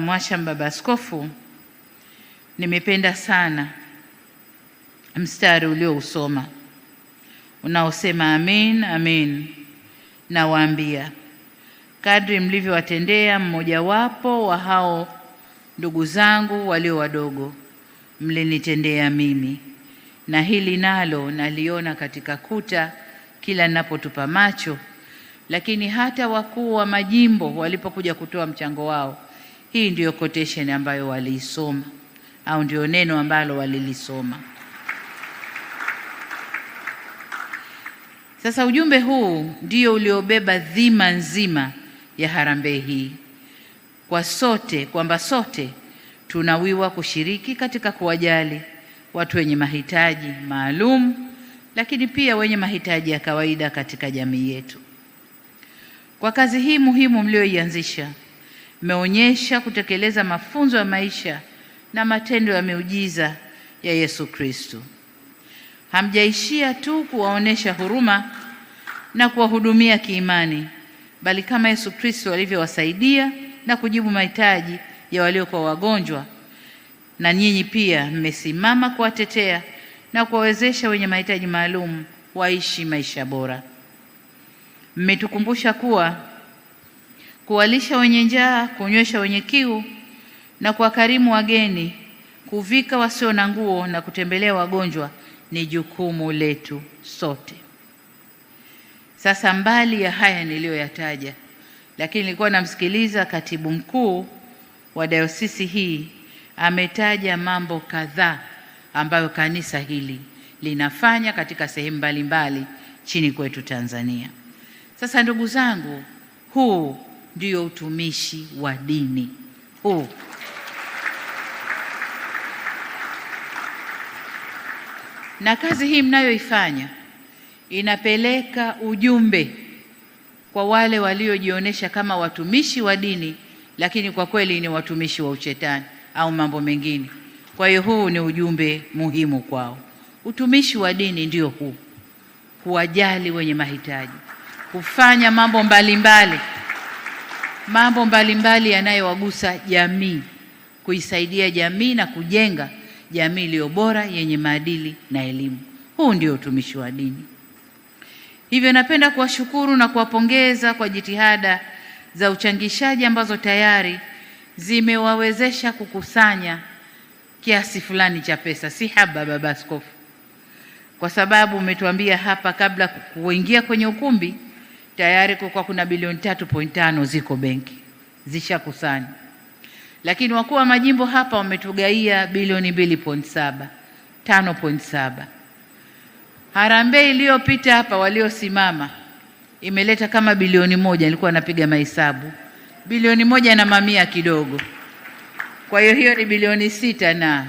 Mwasham Baba Askofu, nimependa sana mstari uliousoma unaosema amin, amin nawaambia, kadri mlivyowatendea mmojawapo wa hao ndugu zangu walio wadogo, mlinitendea mimi. Na hili nalo naliona katika kuta kila ninapotupa macho, lakini hata wakuu wa majimbo walipokuja kutoa mchango wao, hii ndiyo quotation ambayo waliisoma, au ndio neno ambalo walilisoma. Sasa ujumbe huu ndio uliobeba dhima nzima ya harambee hii, kwamba sote tunawiwa kushiriki katika kuwajali watu wenye mahitaji maalum, lakini pia wenye mahitaji ya kawaida katika jamii yetu. Kwa kazi hii muhimu mlioianzisha, mmeonyesha kutekeleza mafunzo ya maisha na matendo ya miujiza ya Yesu Kristo. Hamjaishia tu kuwaonesha huruma na kuwahudumia kiimani, bali kama Yesu Kristo alivyowasaidia na kujibu mahitaji ya waliokuwa wagonjwa, na nyinyi pia mmesimama kuwatetea na kuwawezesha wenye mahitaji maalum waishi maisha bora. Mmetukumbusha kuwa kuwalisha wenye njaa, kunywesha wenye kiu na kuwakarimu wageni, kuvika wasio na nguo na kutembelea wagonjwa ni jukumu letu sote. Sasa mbali ya haya niliyoyataja, lakini nilikuwa namsikiliza katibu mkuu wa dayosisi hii, ametaja mambo kadhaa ambayo kanisa hili linafanya katika sehemu mbalimbali chini kwetu Tanzania. Sasa ndugu zangu, huu ndio utumishi wa dini. Huu na kazi hii mnayoifanya inapeleka ujumbe kwa wale waliojionyesha kama watumishi wa dini, lakini kwa kweli ni watumishi wa ushetani au mambo mengine. Kwa hiyo huu ni ujumbe muhimu kwao. Utumishi wa dini ndio huu: kuwajali wenye mahitaji, kufanya mambo mbalimbali yanayowagusa jamii, kuisaidia jamii na kujenga jamii iliyo bora yenye maadili na elimu. Huu ndio utumishi wa dini. Hivyo napenda kuwashukuru na kuwapongeza kwa jitihada za uchangishaji ambazo tayari zimewawezesha kukusanya kiasi fulani cha pesa. Si haba, Baba Askofu, kwa sababu umetuambia hapa kabla kuingia kwenye ukumbi tayari kwa kuna bilioni 3.5 ziko benki zishakusanya, lakini wakuu wa majimbo hapa wametugaia bilioni 2.7, 5.7. Harambee iliyopita hapa waliosimama imeleta kama bilioni 1, nilikuwa napiga mahesabu, bilioni 1 na mamia kidogo. Kwa hiyo ni bilioni 6, na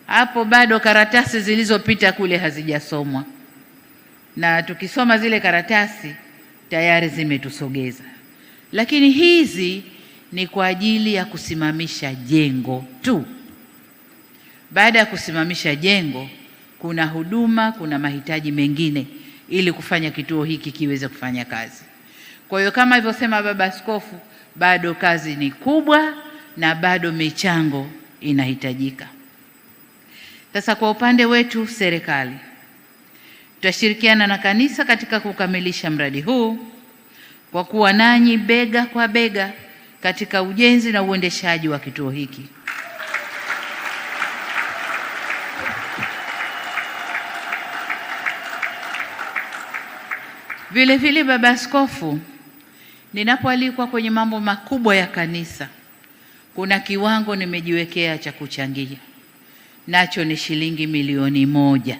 hapo bado karatasi zilizopita kule hazijasomwa, na tukisoma zile karatasi tayari zimetusogeza. Lakini hizi ni kwa ajili ya kusimamisha jengo tu. Baada ya kusimamisha jengo, kuna huduma, kuna mahitaji mengine ili kufanya kituo hiki kiweze kufanya kazi. Kwa hiyo kama alivyosema Baba Askofu, bado kazi ni kubwa na bado michango inahitajika. Sasa kwa upande wetu serikali, tutashirikiana na kanisa katika kukamilisha mradi huu kwa kuwa nanyi bega kwa bega katika ujenzi na uendeshaji wa kituo hiki. Vile vile Baba Askofu, ninapoalikwa kwenye mambo makubwa ya kanisa, kuna kiwango nimejiwekea cha kuchangia, nacho ni shilingi milioni 1.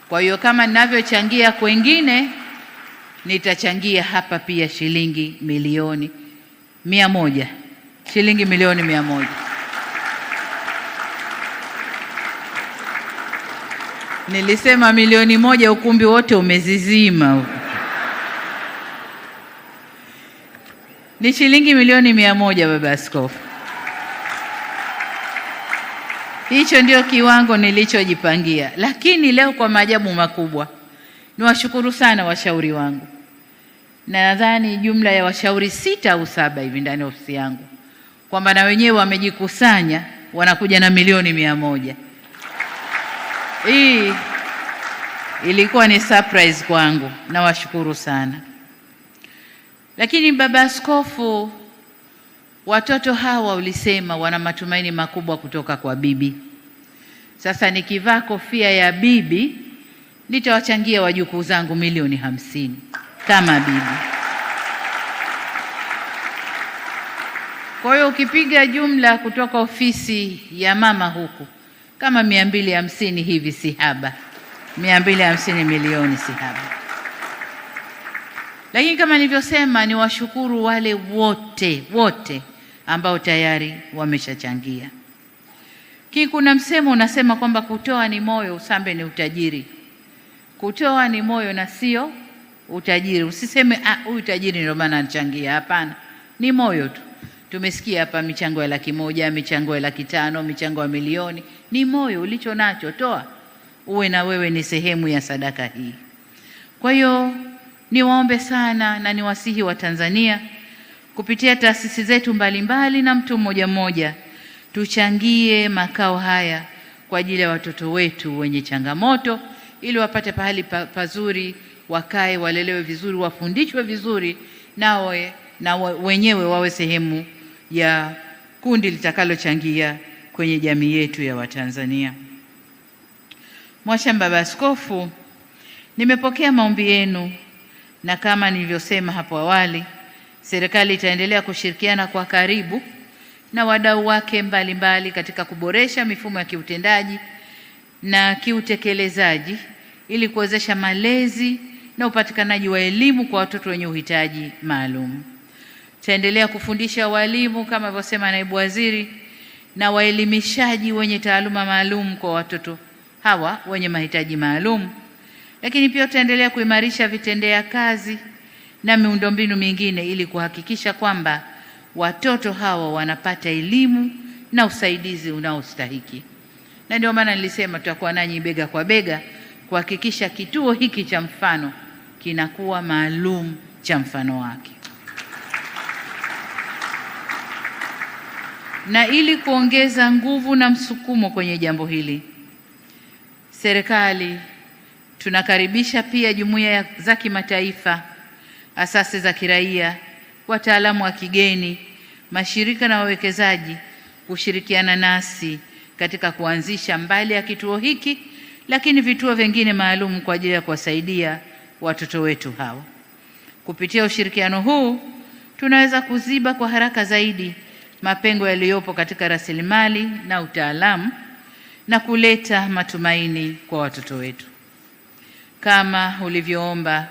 Kwa hiyo kama ninavyochangia kwengine, nitachangia hapa pia shilingi milioni 100, shilingi milioni 100. Nilisema milioni 1, ukumbi wote umezizima. Ni shilingi milioni 100, Baba Askofu. Hicho ndio kiwango nilichojipangia. Lakini leo kwa maajabu makubwa, niwashukuru sana washauri wangu. Na nadhani jumla ya washauri 6 au 7 hivi ndani ofisi yangu kwamba na wenyewe wamejikusanya wanakuja na milioni 100. Hii ilikuwa ni surprise kwangu, nawashukuru sana. Lakini Baba Askofu, watoto hawa ulisema wana matumaini makubwa kutoka kwa bibi. Sasa nikivaa kofia ya bibi nitawachangia wajukuu zangu milioni 50 kama bibi. Kwa hiyo ukipiga jumla kutoka ofisi ya mama huku kama 250 hivi, si haba. 250 milioni si haba. Lakini kama nilivyosema, ni washukuru wale wote ambao tayari wameshachangia. Kuna msemo unasema kwamba kutoa ni moyo, usambe ni utajiri. Kutoa ni moyo na sio utajiri. Usiseme huyu tajiri ndio maana anachangia. Hapana, ni moyo tu. Tumesikia hapa michango ya 100,000, michango ya 500,000, michango ya milioni. Ni moyo ulicho nacho, toa. Uwe na wewe ni sehemu ya sadaka hii. Kwa hiyo niwaombe sana na niwasihi wa Tanzania kupitia taasisi zetu mbalimbali na mtu mmoja mmoja, tuchangie makao haya kwa ajili ya watoto wetu wenye changamoto, ili wapate pahali pazuri, wakae, walelewe vizuri, wafundishwe vizuri, na wenyewe wawe sehemu ya kundi litakalochangia kwenye jamii yetu ya Watanzania. Mhashamu Baba Askofu, nimepokea maombi yenu, na kama nilivyosema hapo awali, serikali itaendelea kushirikiana kwa karibu na wadau wake mbalimbali katika kuboresha mifumo ya kiutendaji na kiutekelezaji ili kuwezesha malezi na upatikanaji wa elimu kwa watoto wenye uhitaji maalum. Tutaendelea kufundisha walimu kama alivyosema naibu waziri na waelimishaji wenye taaluma maalum kwa watoto hawa wenye mahitaji maalum, lakini pia tutaendelea kuimarisha vitendea kazi na miundombinu mingine ili kuhakikisha kwamba watoto hawa wanapata elimu na usaidizi unaostahiki. Na ndio maana nilisema tutakuwa nanyi bega kwa bega kuhakikisha kituo hiki cha mfano kinakuwa maalum cha mfano wake. Na ili kuongeza nguvu na msukumo kwenye jambo hili, serikali tunakaribisha pia jumuiya za kimataifa, asasi za kiraia, wataalamu wa kigeni, mashirika na wawekezaji kushirikiana nasi katika kuanzisha mbali ya kituo hiki, lakini vituo vingine maalum kwa ajili ya kuwasaidia watoto wetu hawa. Kupitia ushirikiano huu tunaweza kuziba kwa haraka zaidi mapengo yaliyopo katika rasilimali na utaalamu na kuleta matumaini kwa watoto wetu. Kama ulivyoomba,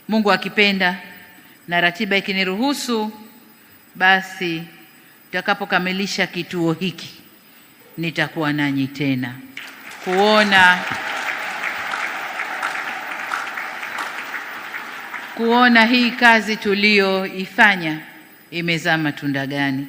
Mungu akipenda na ratiba ikiniruhusu, basi tutakapokamilisha kituo hiki nitakuwa nanyi tena kuona hii kazi tuliyoifanya imezaa matunda gani.